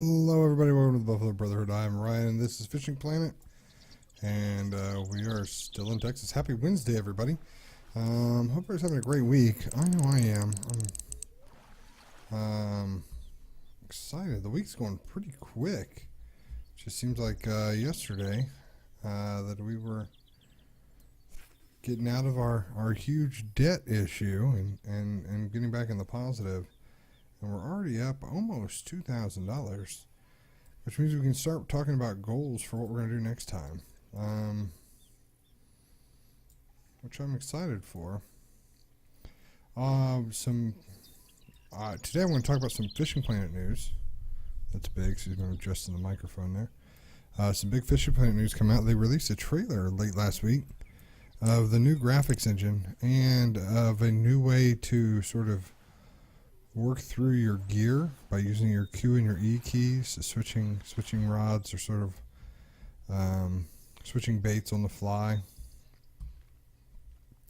Hello, everybody. Welcome to the Buffalo Brotherhood. I'm Ryan, and this is Fishing Planet, and we are still in Texas. Happy Wednesday, everybody. Hope everybody's having a great week. I know I am. I'm excited. The week's going pretty quick. Just seems like yesterday that we were getting out of our huge debt issue and getting back in the positive, and we're already up almost $2,000. Which means we can start talking about goals for what we're going to do next time, which I'm excited for. Some Today I want to talk about some Fishing Planet news. That's big, so I'm adjusting the microphone there. Some big Fishing Planet news come out. They released a trailer late last week of the new graphics engine and of a new way to sort of work through your gear by using your Q and your E keys, switching rods, or sort of switching baits on the fly.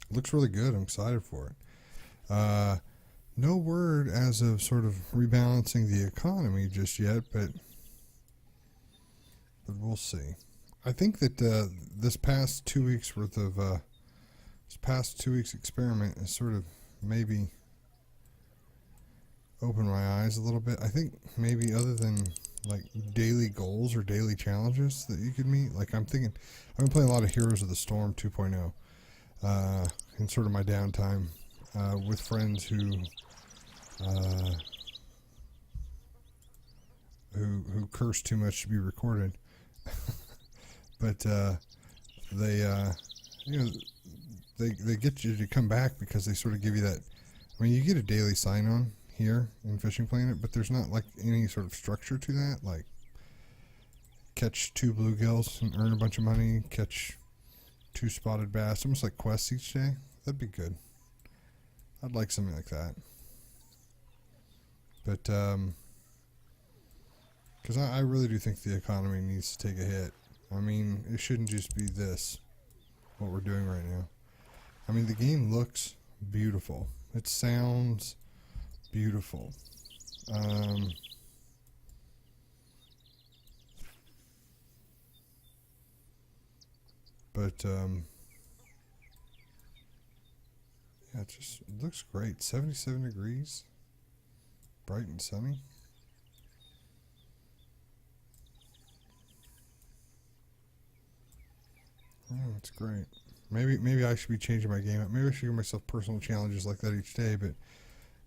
It looks really good. I'm excited for it. No word as of sort of rebalancing the economy just yet, but we'll see. I think that this past 2 weeks worth of this past 2 weeks experiment is sort of maybe open my eyes a little bit. I think maybe other than like daily goals or daily challenges that you could meet, like I'm thinking, I've been playing a lot of Heroes of the Storm 2.0 in sort of my downtime with friends uh, who curse too much to be recorded, but they you know they get you to come back because they sort of give you that. I mean, you get a daily sign on here in Fishing Planet, but there's not like any sort of structure to that. Like catch 2 bluegills and earn a bunch of money, catch 2 spotted bass, almost like quests each day. That'd be good. I'd like something like that. But because I really do think the economy needs to take a hit. I mean, it shouldn't just be this, what we're doing right now. I mean, the game looks beautiful. It sounds beautiful. But yeah, it looks great. 77 degrees, bright and sunny. Oh, it's great. Maybe I should be changing my game up. Maybe I should give myself personal challenges like that each day. But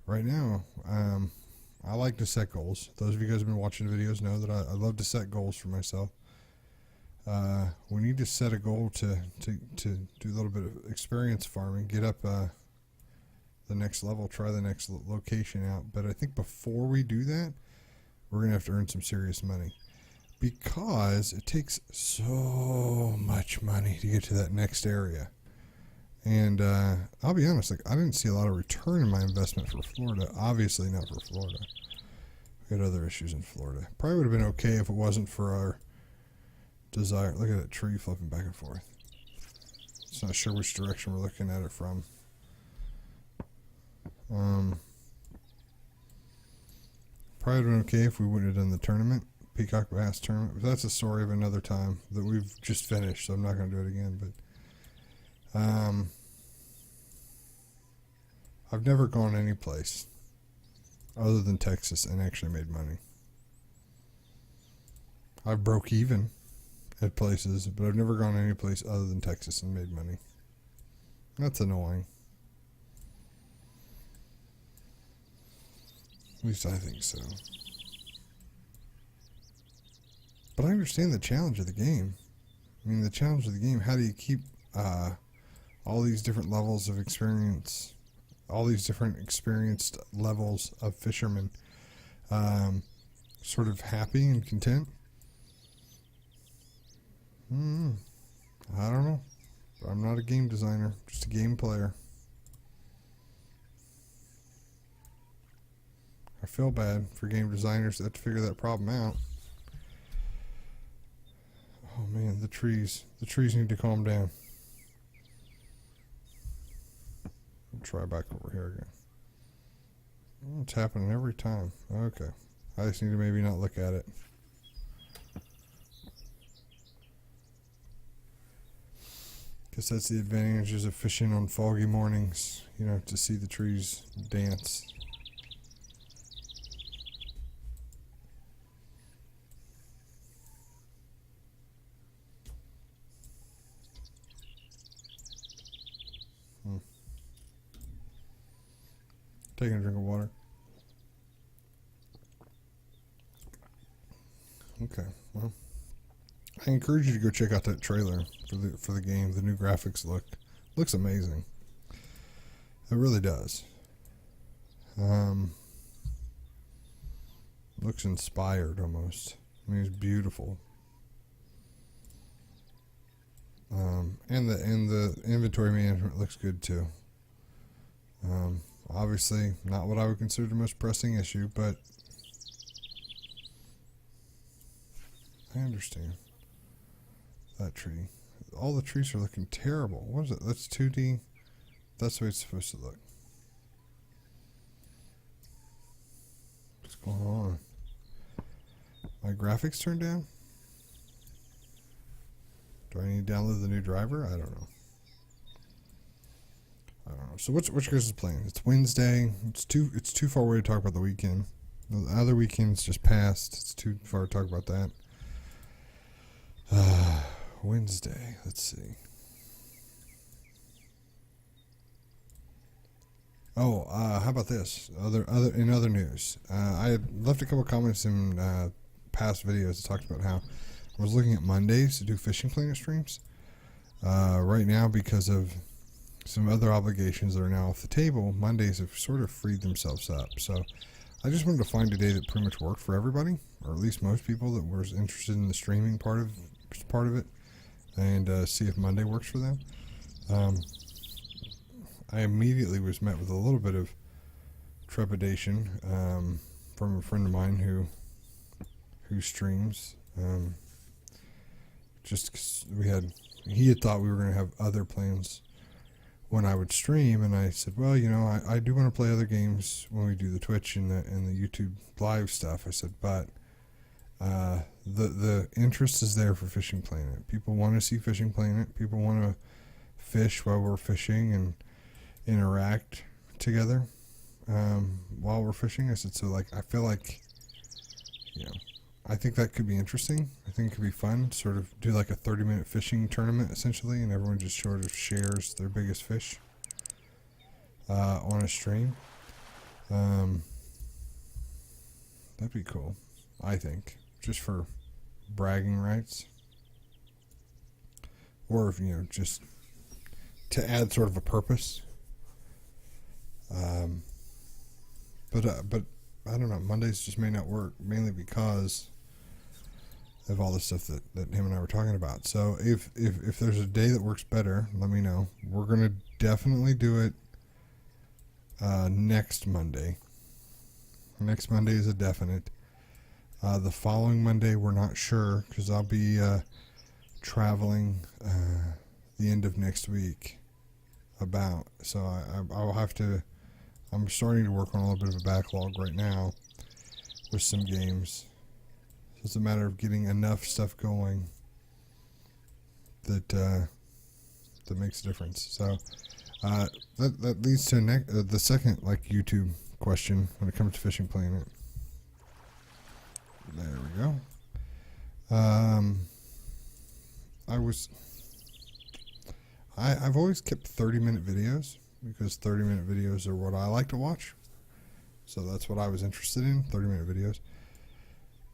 right now, I like to set goals. Those of you guys who have been watching the videos know that I love to set goals for myself. We need to set a goal to do a little bit of experience farming, get up the next level, try the next location out. But I think before we do that, we're going to have to earn some serious money because it takes so much money to get to that next area. And I'll be honest, like I didn't see a lot of return in my investment for Florida. Obviously not for Florida. We had other issues in Florida. Probably would have been okay if it wasn't for our desire. Look at that tree flipping back and forth. It's not sure which direction we're looking at it from. Probably would have been okay if we wouldn't have done the tournament, Peacock Bass tournament. But that's a story of another time that we've just finished, so I'm not going to do it again. But I've never gone any place other than Texas and actually made money. I've broke even at places, but I've never gone any place other than Texas and made money. That's annoying. At least I think so. But I understand the challenge of the game. I mean, the challenge of the game, how do you keep all these different levels of experience, all these different experienced levels of fishermen sort of happy and content? I don't know. I'm not a game designer, just a game player. I feel bad for game designers that have to figure that problem out. Oh man, the trees need to calm down. I'll try back over here again. Oh, it's happening every time. Okay. I just need to maybe not look at it. Guess that's the advantages of fishing on foggy mornings. You know, to see the trees dance. Taking a drink of water. Okay, well, I encourage you to go check out that trailer for the game. The new graphics looks amazing. It really does. Looks inspired almost. I mean, it's beautiful. And the inventory management looks good too. Obviously, not what I would consider the most pressing issue, but I understand. That tree. All the trees are looking terrible. What is it? That's 2D. That's the way it's supposed to look. What's going on? My graphics turned down? Do I need to download the new driver? I don't know. So which guys is playing? It's Wednesday. It's too far away to talk about the weekend. The other weekend's just passed. It's too far to talk about that. Wednesday. Let's see. Oh, how about this? In other news, I had left a couple comments in past videos that talked about how I was looking at Mondays to do Fishing Planet streams. Right now, because of some other obligations that are now off the table, Mondays have sort of freed themselves up. So I just wanted to find a day that pretty much worked for everybody, or at least most people that were interested in the streaming part of it, and see if Monday works for them. I immediately was met with a little bit of trepidation from a friend of mine who streams. Just 'cause he had thought we were going to have other plans when I would stream, and I said, well, you know, I do want to play other games when we do the Twitch and the YouTube live stuff. I said, but the interest is there for Fishing Planet. People want to see Fishing Planet. People want to fish while we're fishing and interact together while we're fishing. I said, so like, I feel like, you know, I think that could be interesting. I think it could be fun. Sort of do like a 30-minute fishing tournament essentially, and everyone just sort of shares their biggest fish on a stream. That'd be cool, I think, just for bragging rights, or if, you know, just to add sort of a purpose. But I don't know. Mondays just may not work, mainly because of all the stuff that him and I were talking about. So if there's a day that works better, let me know. We're gonna definitely do it next Monday. Next Monday is a definite. The following Monday, we're not sure, because I'll be traveling the end of next week. So I'll have to. I'm starting to work on a little bit of a backlog right now with some games. So it's a matter of getting enough stuff going that makes a difference. So that leads to the second YouTube question when it comes to Fishing Planet. There we go. I've always kept 30-minute videos, because 30-minute videos are what I like to watch. So that's what I was interested in, 30-minute videos.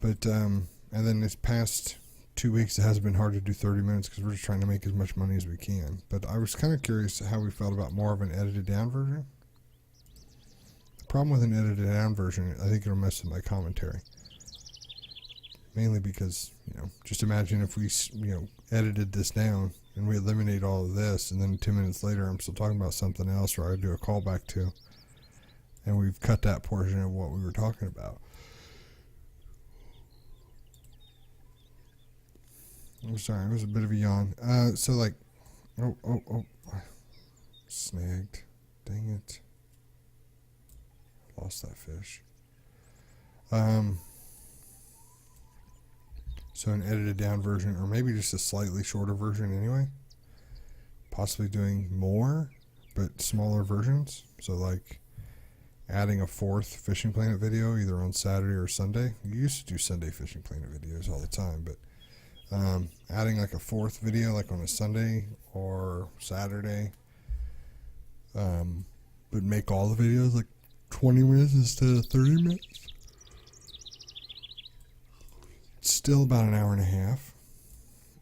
But, and then this past 2 weeks, it has been hard to do 30 minutes because we're just trying to make as much money as we can. But I was kind of curious how we felt about more of an edited down version. The problem with an edited down version, I think it'll mess with my commentary. Mainly because, you know, just imagine if we, you know, edited this down and we eliminate all of this, and then 2 minutes later I'm still talking about something else, or I do a callback to, and we've cut that portion of what we were talking about. I'm sorry, it was a bit of a yawn. So like, oh, snagged. Dang it. Lost that fish. So an edited down version, or maybe just a slightly shorter version anyway. Possibly doing more, but smaller versions. So like adding a 4th Fishing Planet video either on Saturday or Sunday. You used to do Sunday Fishing Planet videos all the time, but adding like a 4th video like on a Sunday or Saturday, but make all the videos like 20 minutes instead of 30 minutes. It's still about an hour and a half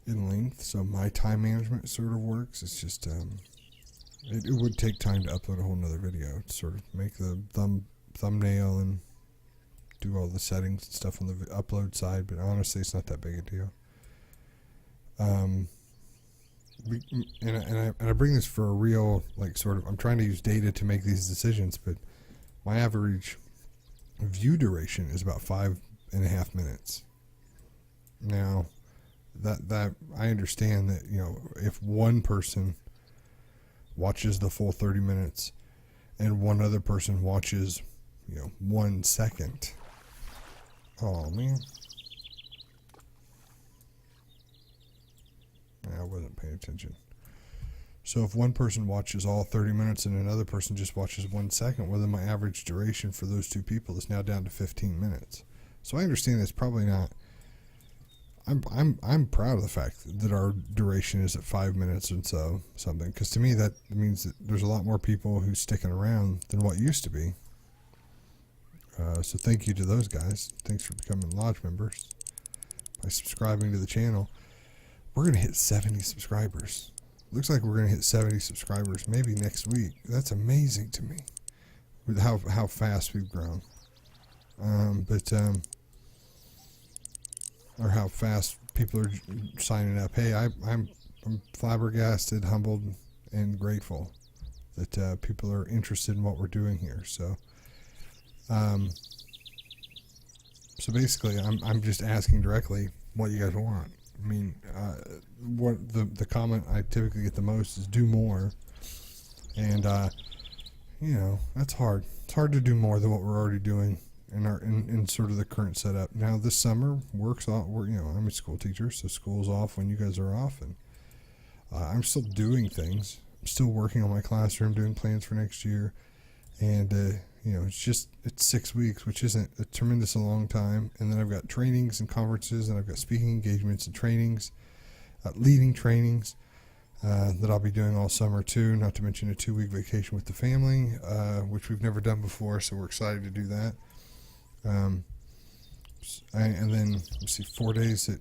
in length, so my time management sort of works. It's just it would take time to upload a whole nother video to sort of make the thumbnail and do all the settings and stuff on the upload side, but honestly it's not that big a deal. I bring this for a real, like, sort of, I'm trying to use data to make these decisions, but my average view duration is about 5.5 minutes. Now, that I understand that, you know, if one person watches the full 30 minutes and one other person watches, you know, 1 second. Oh, man. I wasn't paying attention. So if one person watches all 30 minutes and another person just watches 1 second, well, then my average duration for those two people is now down to 15 minutes. So I understand it's probably not. I'm proud of the fact that our duration is at 5 minutes and something, because to me that means that there's a lot more people who's sticking around than what used to be. So thank you to those guys. Thanks for becoming lodge members by subscribing to the channel. We're going to hit 70 subscribers. Looks like we're going to hit 70 subscribers maybe next week. That's amazing to me with how fast we've grown. Or how fast people are signing up. Hey, I'm flabbergasted, humbled, and grateful that people are interested in what we're doing here. So basically, I'm just asking directly what you guys want. I mean, what the comment I typically get the most is do more, and you know, that's hard. It's hard to do more than what we're already doing in sort of the current setup. Now this summer works off. You know, I'm a school teacher, so school's off when you guys are off, and I'm still doing things. I'm still working on my classroom, doing plans for next year, and you know, it's 6 weeks, which isn't a tremendous long time. And then I've got trainings and conferences, and I've got speaking engagements and trainings, leading trainings that I'll be doing all summer too. Not to mention a 2-week vacation with the family, which we've never done before, so we're excited to do that. And then let's see, 4 days at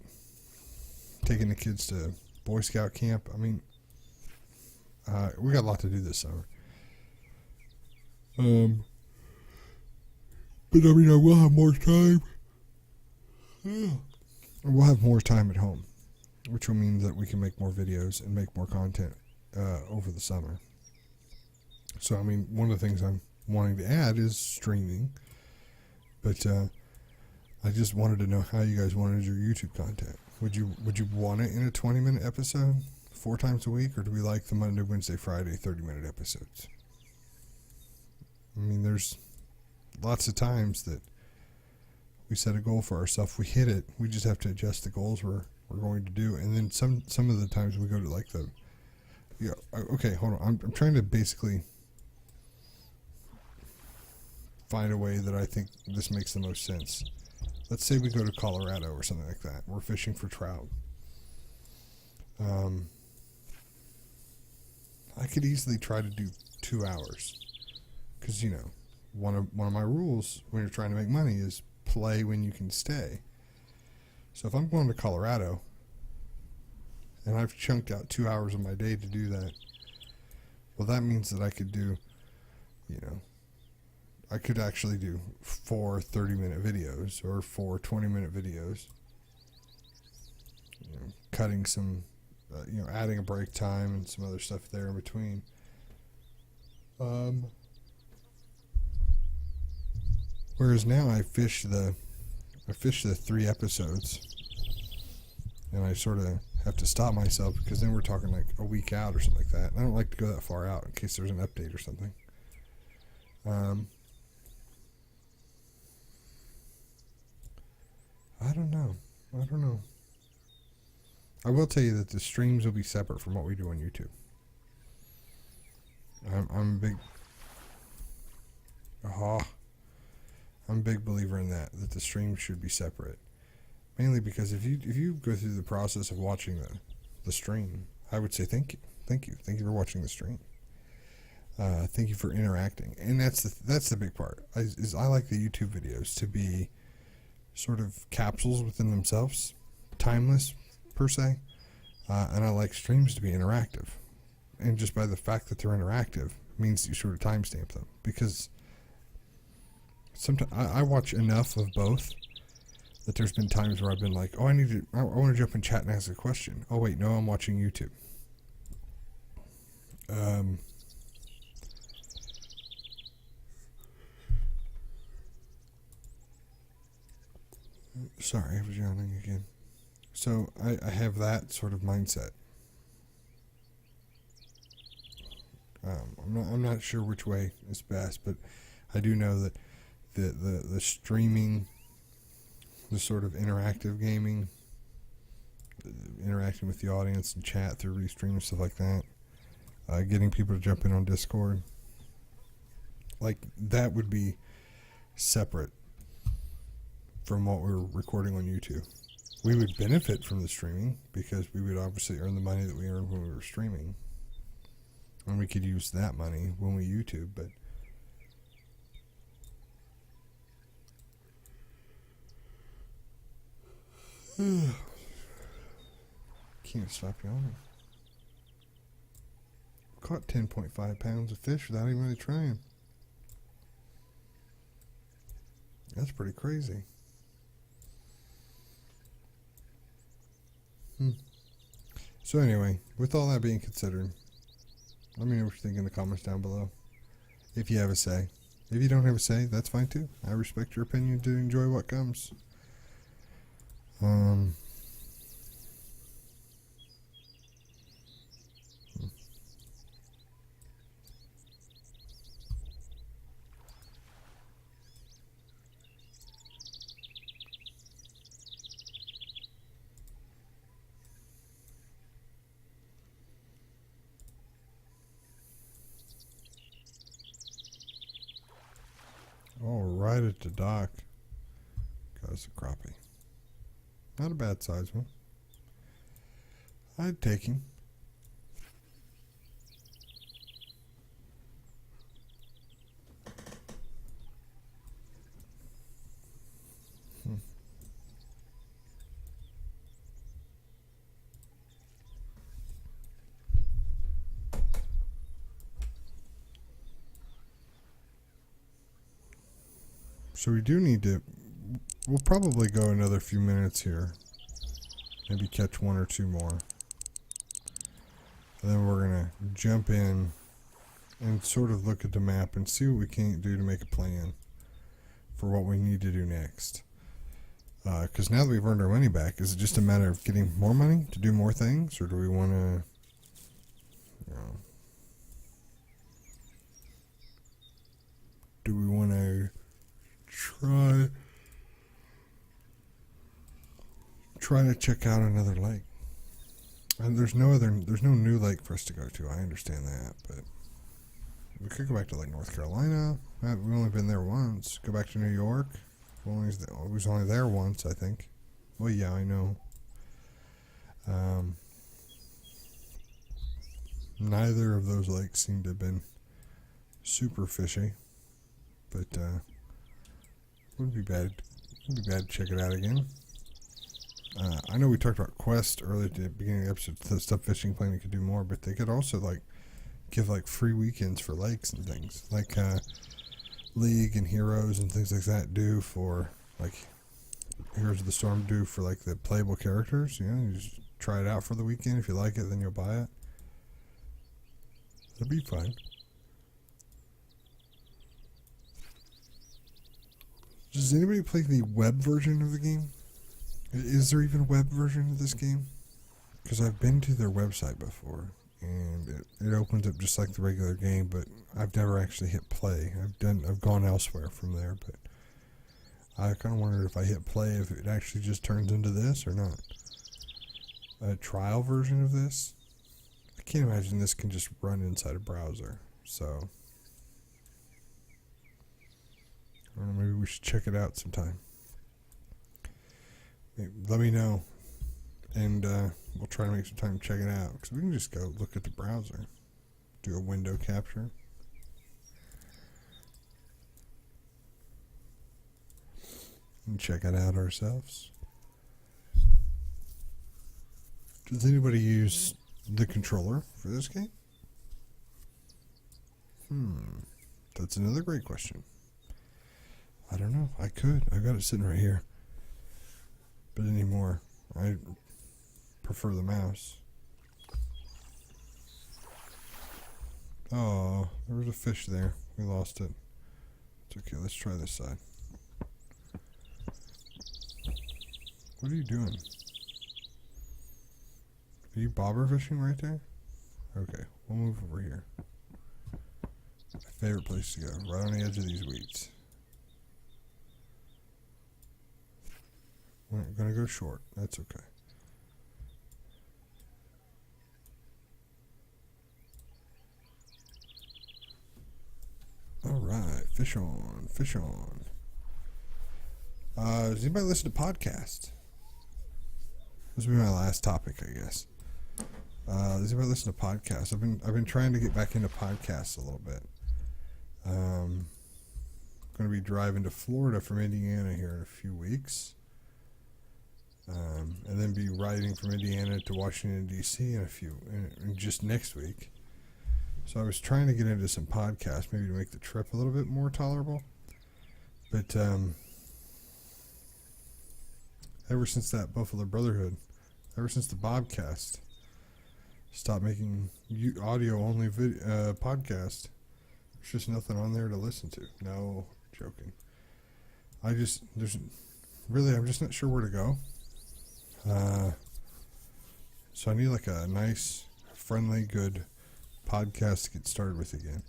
taking the kids to Boy Scout camp. I mean, we got a lot to do this summer. But I mean, I will have more time. Yeah. We'll have more time at home, which will mean that we can make more videos and make more content over the summer. So, I mean, one of the things I'm wanting to add is streaming. But I just wanted to know how you guys wanted your YouTube content. Would you want it in a 20-minute episode 4 times a week, or do we like the Monday, Wednesday, Friday 30-minute episodes? I mean, there's lots of times that we set a goal for ourselves, we hit it, we just have to adjust the goals we're going to do, and then some of the times we go to like the, yeah, okay, hold on, I'm trying to basically find a way that I think this makes the most sense. Let's say we go to Colorado or something like that. We're fishing for trout. I could easily try to do 2 hours, because, you know, one of my rules when you're trying to make money is play when you can stay. So if I'm going to Colorado and I've chunked out 2 hours of my day to do that, well, that means that I could do, you know, I could actually do 4 30-minute videos or 4 20-minute videos, you know, cutting some, you know, adding a break time and some other stuff there in between. Whereas now I fish the 3 episodes, and I sort of have to stop myself, because then we're talking like a week out or something like that. I don't like to go that far out in case there's an update or something. I don't know. I will tell you that the streams will be separate from what we do on YouTube. I'm a big, I'm a big believer in that the streams should be separate. Mainly because if you go through the process of watching the stream, I would say thank you for watching the stream. Thank you for interacting, and that's the big part. I like the YouTube videos to be sort of capsules within themselves, timeless per se, and I like streams to be interactive. And just by the fact that they're interactive means you sort of timestamp them, because sometimes I watch enough of both that there's been times where I've been like, oh, I want to jump in chat and ask a question. Oh wait, no, I'm watching YouTube. Sorry, I was yawning again. So I have that sort of mindset. I'm not sure which way is best, but I do know that the streaming, the sort of interactive gaming, interacting with the audience and chat through restream and stuff like that, getting people to jump in on Discord, like that would be separate from what we're recording on YouTube. We would benefit from the streaming because we would obviously earn the money that we earned when we were streaming. And we could use that money when we YouTube, but can't stop yawning. Caught 10.5 pounds of fish without even really trying. That's pretty crazy. So anyway, with all that being considered, let me know what you think in the comments down below. If you have a say. If you don't have a say, that's fine too. I respect your opinion to enjoy what comes. Oh, right at the dock. Got us a crappie. Not a bad size one. I'd take him. So we do need to, we'll probably go another few minutes here. Maybe catch one or two more. And then we're going to jump in and sort of look at the map and see what we can do to make a plan for what we need to do next. Because now that we've earned our money back, is it just a matter of getting more money to do more things? Or do we want to, you know, do we want to try to check out another lake? And there's no new lake for us to go to. I understand that, but we could go back to like North Carolina. We've only been there once. Go back to New York. We was only there once, I think. Well, yeah, I know. Neither of those lakes seem to have been super fishy, but wouldn't be bad. Wouldn't be bad to check it out again. I know we talked about Quest earlier at the beginning of the episode. The Stuff Fishing Planet could do more, but they could also like give like free weekends for lakes and things, like League and Heroes and things like that do for like Heroes of the Storm do for like the playable characters. You know, you just try it out for the weekend. If you like it, then you'll buy it. That'd be fun. Does anybody play the web version of the game? Is there even a web version of this game? Because I've been to their website before, and it opens up just like the regular game, but I've never actually hit play. I've gone elsewhere from there, but I kind of wondered if I hit play, if it actually just turns into this or not. a trial version of this. I can't imagine this can just run inside a browser. So, I don't know, maybe we should check it out sometime. Let me know, and we'll try to make some time to check it out, because we can just go look at the browser, do a window capture. And check it out ourselves. Does anybody use the controller for this game? That's another great question. I don't know. I could. I got it sitting right here. But anymore, I prefer the mouse. Oh, there was a fish there. We lost it. It's okay. Let's try this side. What are you doing? Are you bobber fishing right there? Okay, we'll move over here. My favorite place to go, right on the edge of these weeds. We're gonna go short. That's okay. All right, fish on, fish on. Does anybody listen to podcasts? This will be my last topic, I guess. Does anybody listen to podcasts? I've been trying to get back into podcasts a little bit. I'm going to be driving to Florida from Indiana here in a few weeks, and then be riding from Indiana to Washington D.C. in just next week. So I was trying to get into some podcasts, maybe to make the trip a little bit more tolerable. But ever since that Buffalo Brotherhood, ever since the Bobcast stopped making audio-only podcast, there's just nothing on there to listen to. No, joking. I'm just not sure where to go. So I need like a nice, friendly, good podcast to get started with again.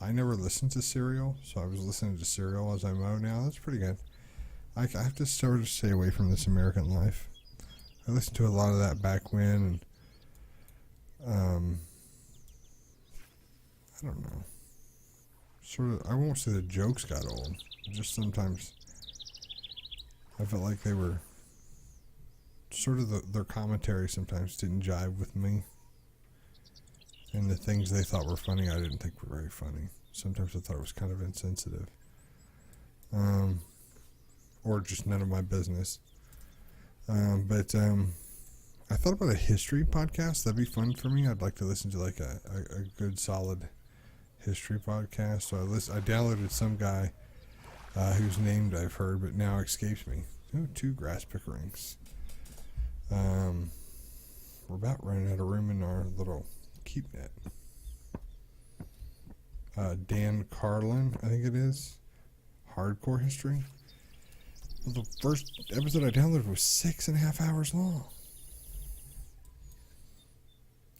I never listened to Serial, so I was listening to Serial as I mow now. That's pretty good. I have to sort of stay away from This American Life. I listened to a lot of that back when, and I don't know. Sort of, I won't say the jokes got old. Just sometimes I felt like they were sort of their commentary sometimes didn't jive with me. And the things they thought were funny, I didn't think were very funny. Sometimes I thought it was kind of insensitive. Or just none of my business. But I thought about a history podcast. That'd be fun for me. I'd like to listen to like a good, solid history podcast. So I downloaded some guy whose name I've heard, but now escapes me. Ooh, 2 grass pickerings. We're about running out of room in our little keep net. Dan Carlin, I think it is. Hardcore history. Well, the first episode I downloaded was 6.5 hours long.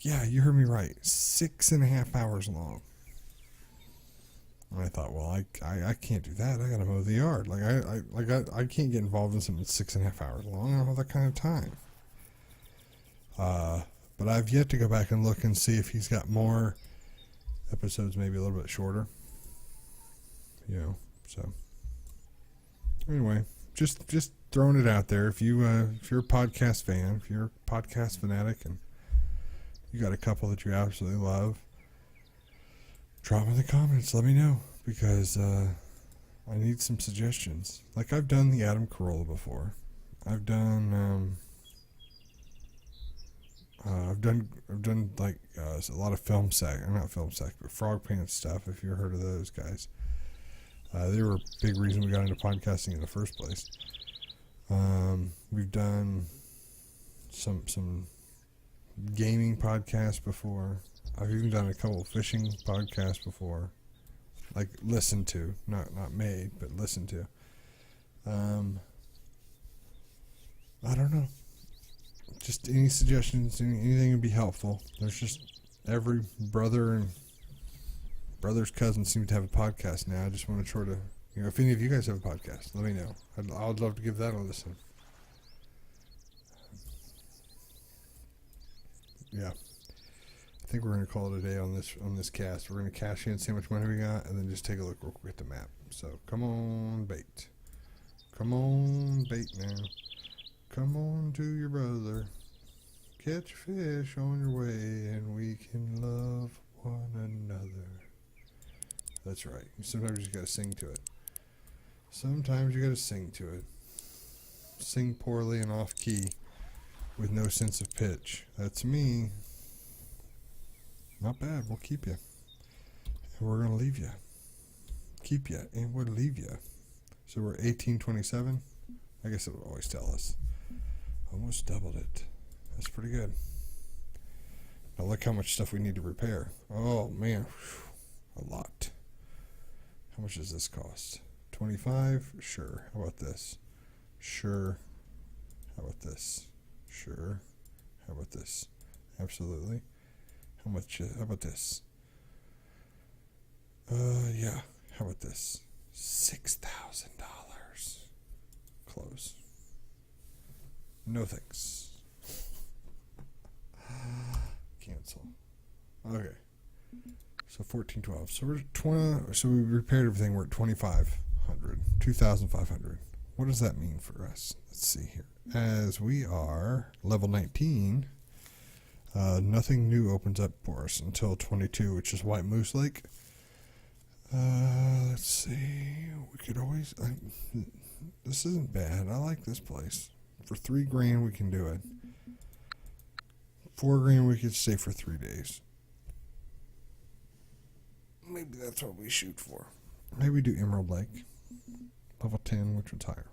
Yeah, you heard me right. 6.5 hours long. And I thought, well, I can't do that. I gotta mow the yard. I can't get involved in something that's 6.5 hours long. I don't have that kind of time. But I've yet to go back and look and see if he's got more episodes, maybe a little bit shorter. So anyway, just throwing it out there. If you're a podcast fan, if you're a podcast fanatic, and you got a couple that you absolutely love, drop in the comments. Let me know, because I need some suggestions. Like, I've done the Adam Carolla before. I've done like a lot of not film sack, but Frog Pants stuff. If you've heard of those guys, they were a big reason we got into podcasting in the first place. We've done some gaming podcasts before. I've even done a couple of fishing podcasts before, like listened to, not made, but listened to. I don't know. Just any suggestions, anything would be helpful. There's just every brother and brother's cousin seems to have a podcast now. I just want to try to, if any of you guys have a podcast, let me know. I'd love to give that a listen. Yeah. I think we're going to call it a day on this cast. We're going to cash in, see how much money we got, and then just take a look real quick at the map. So, come on, bait. Come on, bait now. Come on to your brother. Catch fish on your way, and we can love one another. That's right. Sometimes you just got to sing to it. Sometimes you got to sing to it. Sing poorly and off key with no sense of pitch. That's me. Not bad. We'll keep you. And we're going to leave you. Keep you. And we'll leave you. So we're 1827. I guess it will always tell us. Almost doubled it. That's pretty good. Now look how much stuff we need to repair. Oh, man. A lot. How much does this cost? 25? Sure. How about this? Sure. How about this? Sure. How about this? Absolutely. How much? How about this? Yeah. How about this? $6,000. Close. No thanks. Cancel. Okay. So 1412. So we're at 20. So we repaired everything. We're at 2,500. 2,500. What does that mean for us? Let's see here. As we are level 19. Nothing new opens up for us until 22, which is White Moose Lake. Let's see. We could always. This isn't bad. I like this place. For $3,000, we can do it. $4,000, we could stay for 3 days. Maybe that's what we shoot for. Maybe we do Emerald Lake, level 10, which one's higher?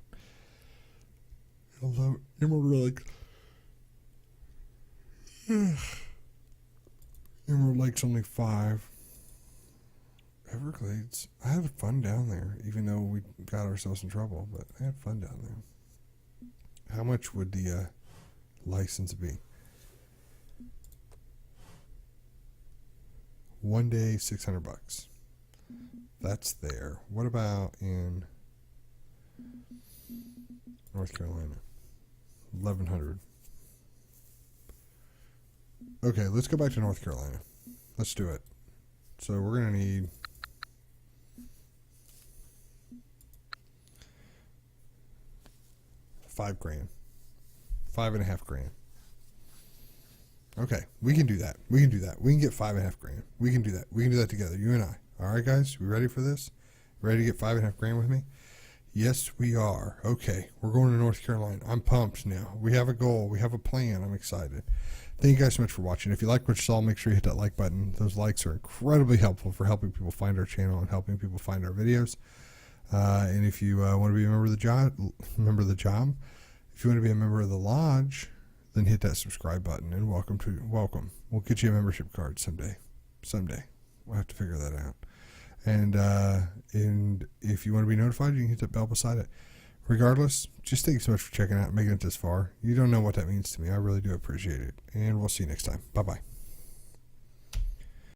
Emerald Lake. Emerald Lake's only 5. Everglades. I had fun down there, even though we got ourselves in trouble, but I had fun down there. How much would the license be? 1 day, $600. That's there. What about in North Carolina? 1,100. Okay, let's go back to North Carolina. Let's do it. So we're gonna need $5,000, $5,500. Okay, we can do that. We can do that. We can get $5,500. We can do that. We can do that together, you and I. All right, guys, we ready for this? Ready to get $5,500 with me? Yes, we are. Okay, we're going to North Carolina. I'm pumped now. We have a goal. We have a plan. I'm excited. Thank you guys so much for watching. If you like what you saw, make sure you hit that like button. Those likes are incredibly helpful for helping people find our channel and helping people find our videos. And if you want to be a member of the job, if you want to be a member of the lodge, then hit that subscribe button and welcome. We'll get you a membership card someday. We'll have to figure that out. And if you want to be notified, you can hit that bell beside it. Regardless, just thank you so much for checking out and making it this far. You don't know what that means to me. I really do appreciate it. And we'll see you next time. Bye-bye.